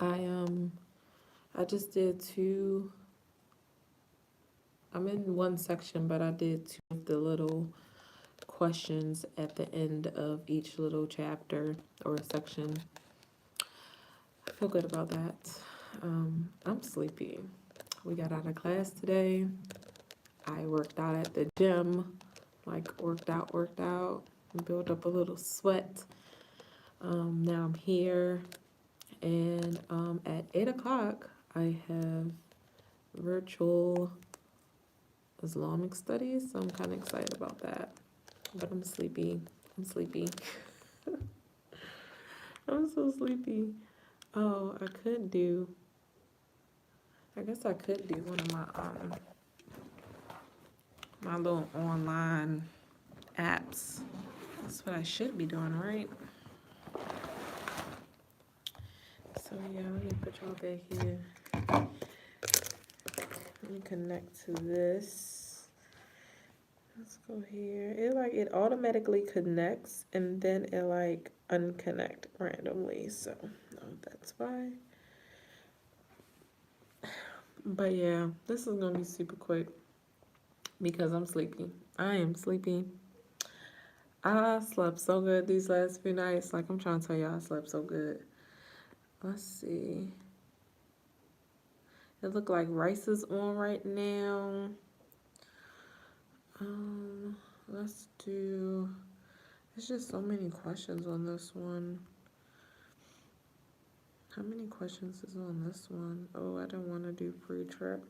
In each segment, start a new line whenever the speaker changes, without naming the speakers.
I I just did two. I'm in one section, but I did two of the little questions at the end of each little chapter or section. I feel good about that. I'm sleepy. We got out of class today. I worked out at the gym, like worked out, and built up a little sweat. Now I'm here, and at 8 o'clock, I have virtual Islamic studies, so I'm kind of excited about that. But I'm sleepy. I'm sleepy. I'm so sleepy. Oh, I guess I could do one of my little online apps. That's what I should be doing, right? So yeah, let me put y'all back here. Let me connect to this. Let's go here. It automatically connects and then it like unconnect randomly. So that's why. But yeah, this is gonna be super quick because I'm sleepy. I am sleepy. I slept so good these last few nights. Like I'm trying to tell y'all, I slept so good. Let's see. It look like rice is on right now. Let's do. There's just so many questions on this one. How many questions is on this one? Oh, I don't want to do pre-trip.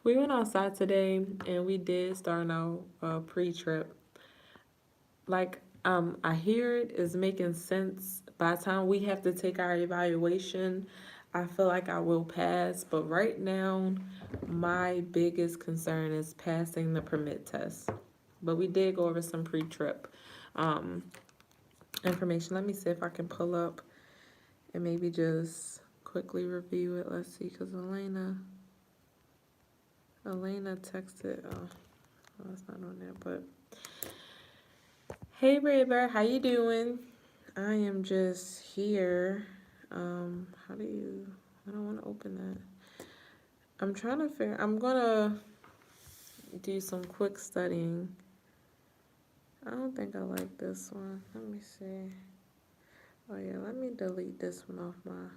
We went outside today and we did start our pre-trip. Like, I hear it is making sense. By the time we have to take our evaluation, I feel like I will pass. But right now, my biggest concern is passing the permit test. But we did go over some pre-trip um, information. Let me see if I can pull up and maybe just quickly review it. Let's see, because Elena texted. Oh, it's not on there, but hey, Raver, how you doing? I am just here. How do you? I don't want to open that. I'm trying to figure. I'm gonna do some quick studying. I don't think I like this one. Let me see. Oh yeah, let me delete this one off my.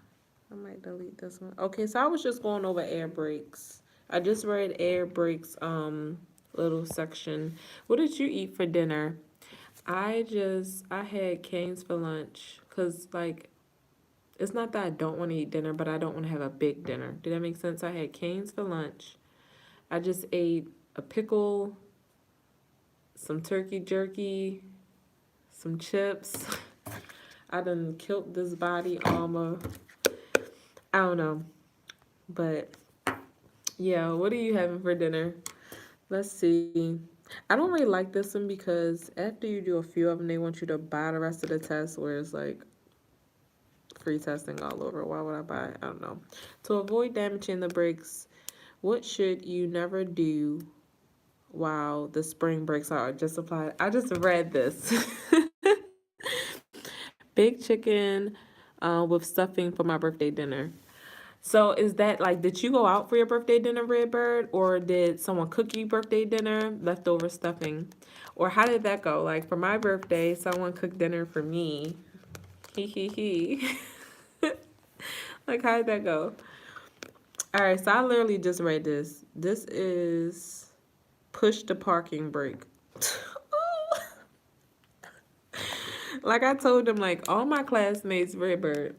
I might delete this one. Okay, so I was just going over air brakes. I just read air brakes little section. What did you eat for dinner? I had Cane's for lunch because like it's not that I don't want to eat dinner, but I don't want to have a big dinner. Did that make sense? I had Cane's for lunch. I just ate a pickle, some turkey jerky, some chips. I done killed this body armor. I don't know. But yeah, what are you having for dinner? Let's see. I don't really like this one because after you do a few of them, they want you to buy the rest of the test, where it's like free testing all over. Why would I buy it? I don't know. To avoid damaging the brakes, what should you never do while the spring brakes are just applied? I just read this. Big chicken with stuffing for my birthday dinner. So is that like, did you go out for your birthday dinner, Redbird, or did someone cook you birthday dinner, leftover stuffing, or how did that go? Like for my birthday, someone cooked dinner for me. He he he. Like how did that go? All right, so I literally just read this. This is push the parking brake. Like I told them, like all my classmates, Redbird,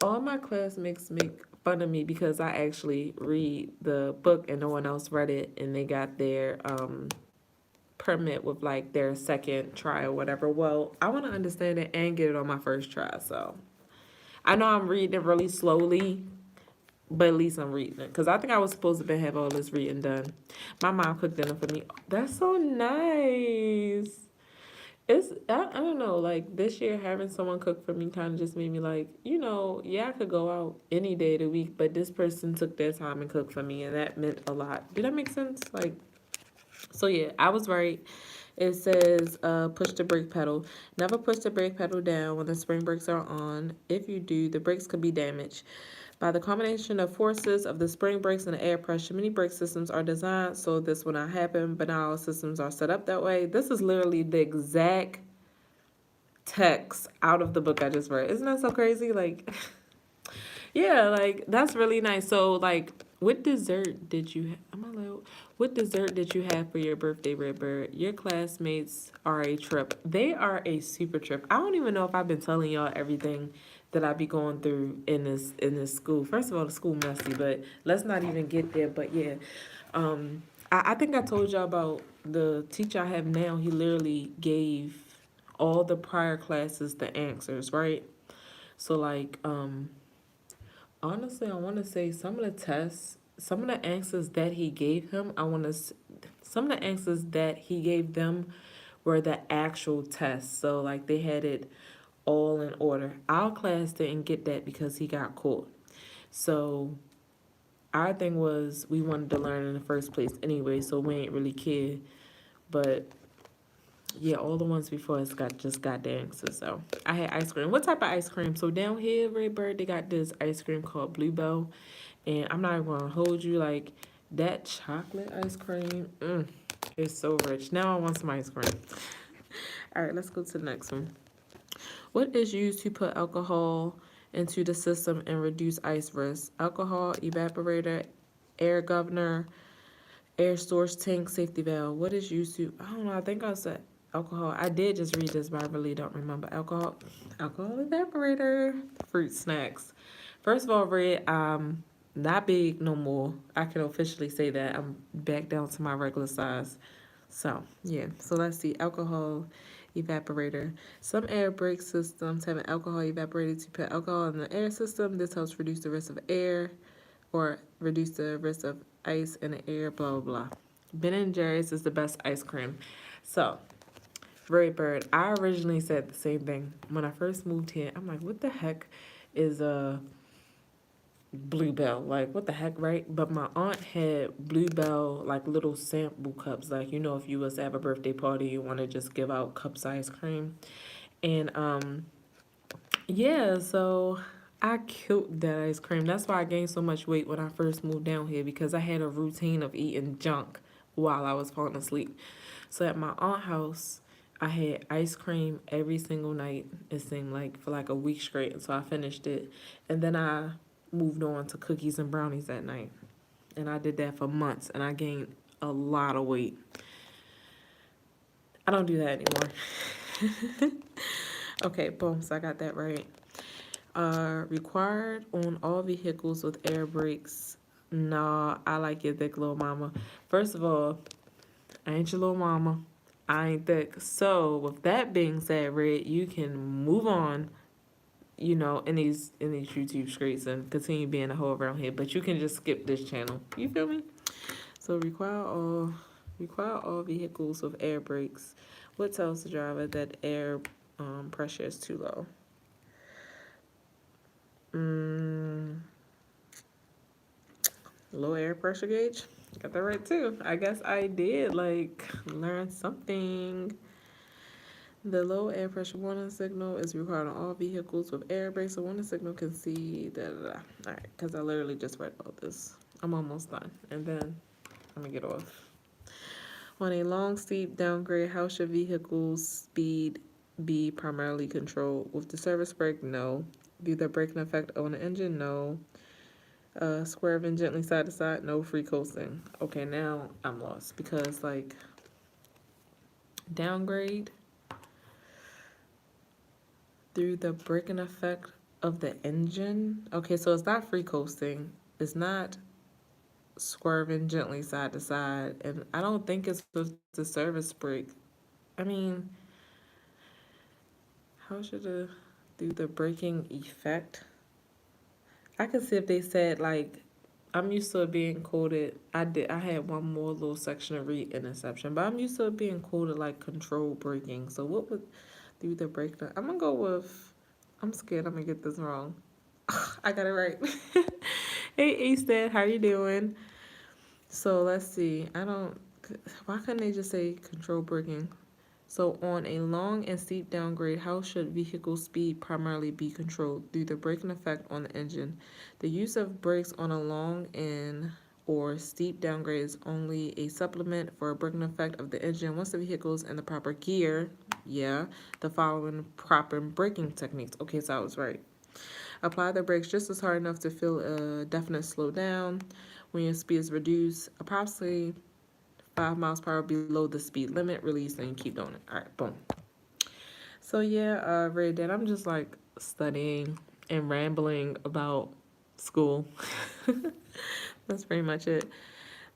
all my classmates make fun of me because I actually read the book and no one else read it, and they got their permit with like their second try or whatever. Well, I want to understand it and get it on my first try. So I know I'm reading it really slowly, but at least I'm reading it because I think I was supposed to have all this reading done. My mom cooked dinner for me. That's so nice. I don't know, like this year having someone cook for me kind of just made me like, yeah, I could go out any day of the week, but this person took their time and cooked for me, and that meant a lot. Did that make sense? Like, so yeah, I was right. It says push the brake pedal. Never push the brake pedal down when the spring brakes are on. If you do, the brakes could be damaged. By the combination of forces of the spring brakes and the air pressure, many brake systems are designed so this will not happen, but not all systems are set up that way. This is literally the exact text out of the book I just read. Isn't that so crazy? Like, yeah, like that's really nice. So, like, what dessert did you? Am I allowed? What dessert did you have for your birthday, Redbird? Your classmates are a trip. They are a super trip. I don't even know if I've been telling y'all everything that I be going through in this school. First of all, the school messy, but let's not even get there. But yeah, I think I told y'all about the teacher I have now. He literally gave all the prior classes the answers, right? So like, honestly, I want to say some of the tests, some of the answers that he gave him, some of the answers that he gave them were the actual tests. So, like, they had it all in order. Our class didn't get that because he got caught. So, our thing was we wanted to learn in the first place anyway, so we ain't really care. But yeah, all the ones before us got the answers. So I had ice cream. What type of ice cream? So down here, Redbird, they got this ice cream called Bluebell, and I'm not even gonna hold you like that chocolate ice cream. Is so rich. Now I want some ice cream. All right, let's go to the next one. What is used to put alcohol into the system and reduce ice risk? Alcohol, evaporator, air governor, air source tank, safety valve. What is used to? I don't know. I think I said alcohol. I did just read this, but I really don't remember. Alcohol evaporator, fruit snacks. First of all, Red, not big no more. I can officially say that I'm back down to my regular size. So yeah. So let's see. Alcohol evaporator. Some air brake systems have an alcohol evaporator to put alcohol in the air system. This helps reduce the risk of air or reduce the risk of ice in the air, blah, blah, blah. Ben and Jerry's is the best ice cream. So, Bird, I originally said the same thing. When I first moved here, I'm like, what the heck is a Bluebell? Like, what the heck, right? But my aunt had Bluebell, like little sample cups. Like, you know, if you was to have a birthday party, you want to just give out cups of ice cream. And yeah, so I killed that ice cream. That's why I gained so much weight when I first moved down here because I had a routine of eating junk while I was falling asleep. So at my aunt's house, I had ice cream every single night. It seemed like for like a week straight. And so I finished it. And then I moved on to cookies and brownies that night. And I did that for months and I gained a lot of weight. I don't do that anymore. Okay, boom. So I got that right. Required on all vehicles with air brakes. Nah, I like your thick little mama. First of all, I ain't your little mama. I ain't thick. So with that being said, Red, you can move on, you know, in these YouTube streets and continue being a hoe around here. But you can just skip this channel. You feel me? So require all vehicles with air brakes. What tells the driver that air pressure is too low? Low air pressure gauge. Got that right too. I guess I did like learn something. The low air pressure warning signal is required on all vehicles with air brakes. So warning signal can see that. All right, because I literally just read all this. I'm almost done, and then I'm gonna get off. On a long steep downgrade, how should vehicle's speed be primarily controlled? With the service brake, no. Do the braking effect on the engine? No. Swerving gently side to side, no. Free coasting. Okay, now I'm lost because like downgrade through the braking effect of the engine. Okay, so it's not free coasting. It's not swerving gently side to side, and I don't think it's with the service brake. I mean, how should it do the braking effect? I could see if they said like I'm used to it being quoted. I had one more little section to read interception, but I'm used to it being quoted like control braking. So what would do the brake? I'm gonna go with. I'm scared I'm gonna get this wrong. I got it right. Hey Easton, how you doing? So let's see. I don't. Why couldn't they just say control braking? So on a long and steep downgrade, how should vehicle speed primarily be controlled? Through the braking effect on the engine. The use of brakes on a long and or steep downgrade is only a supplement for a braking effect of the engine once the vehicle is in the proper gear. Yeah, the following proper braking techniques. Okay, so I was right. Apply the brakes just as hard enough to feel a definite slowdown. When your speed is reduced, approximately 5 miles per hour below the speed limit, release, and you keep doing it. All right, boom. So yeah, read that. I'm just like studying and rambling about school. That's pretty much it.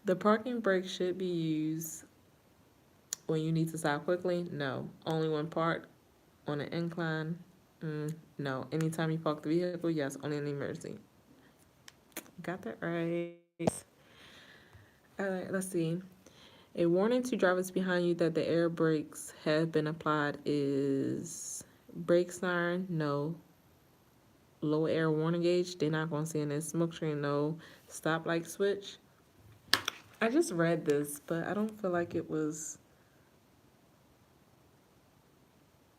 The parking brake should be used when you need to stop quickly. No, only when parked on an incline. No, anytime you park the vehicle. Yes, only in emergency. Got that right. All right, let's see. A warning to drivers behind you that the air brakes have been applied is brake siren, no. Low air warning gauge, they're not going to see in this. Smoke screen, no. Stoplight switch. I just read this, but I don't feel like it was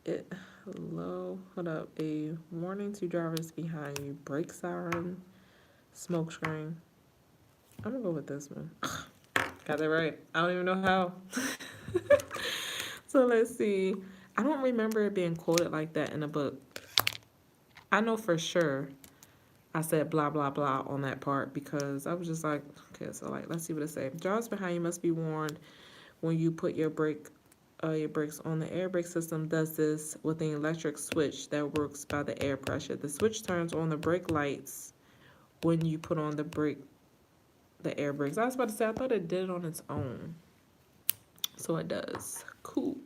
it. Low, hold up. A warning to drivers behind you. Brake siren, smoke screen. I'm gonna go with this one. Got that right. I don't even know how. So let's see. I don't remember it being quoted like that in a book. I know for sure I said blah blah blah on that part because I was just like, okay, so like let's see what it says. Drivers behind you must be warned when you put your brakes on. The air brake system does this with an electric switch that works by the air pressure. The switch turns on the brake lights when you put on the air brakes. I was about to say I thought it did it on its own. So it does. Cool.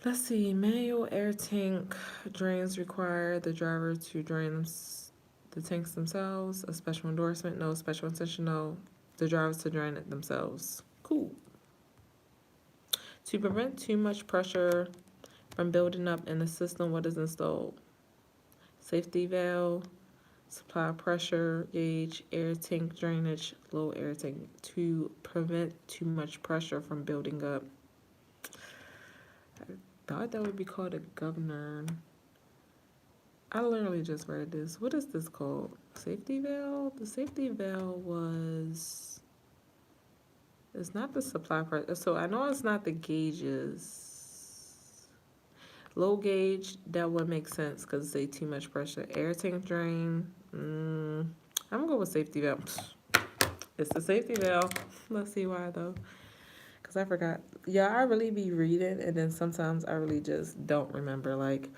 Let's see. Manual air tank drains require the driver to drain the tanks themselves. A special endorsement, no. Special intention, no. The drivers to drain it themselves. Cool. To prevent too much pressure from building up in the system, what is installed? Safety valve, supply pressure gauge, air tank drainage, low air tank to prevent too much pressure from building up. I thought that would be called a governor. I literally just read this. What is this called? Safety valve? The safety valve was... It's not the supply pressure. So I know it's not the gauges. Low gauge, that would make sense because it's say too much pressure. Air tank drain. I'm going to go with safety valve. It's the safety valve. Let's see why though. Because I forgot. Yeah, I really be reading and then sometimes I really just don't remember. Like,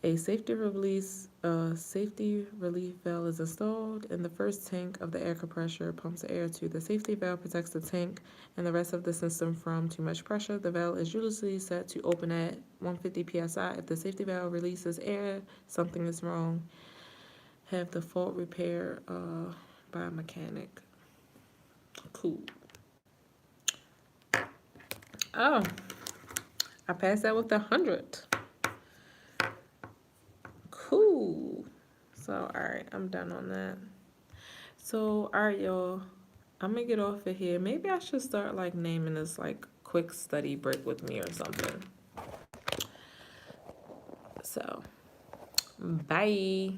a safety relief valve is installed in the first tank of the air compressor, pumps the air to the safety valve, protects the tank and the rest of the system from too much pressure. The valve is usually set to open at 150 psi. If the safety valve releases air, something is wrong. Have the fault repaired by a mechanic. Cool. Oh, I passed that with 100. Cool. So, all right, I'm done on that. So, all right, y'all, I'm gonna get off of here. Maybe I should start like naming this like quick study break with me or something. So, bye.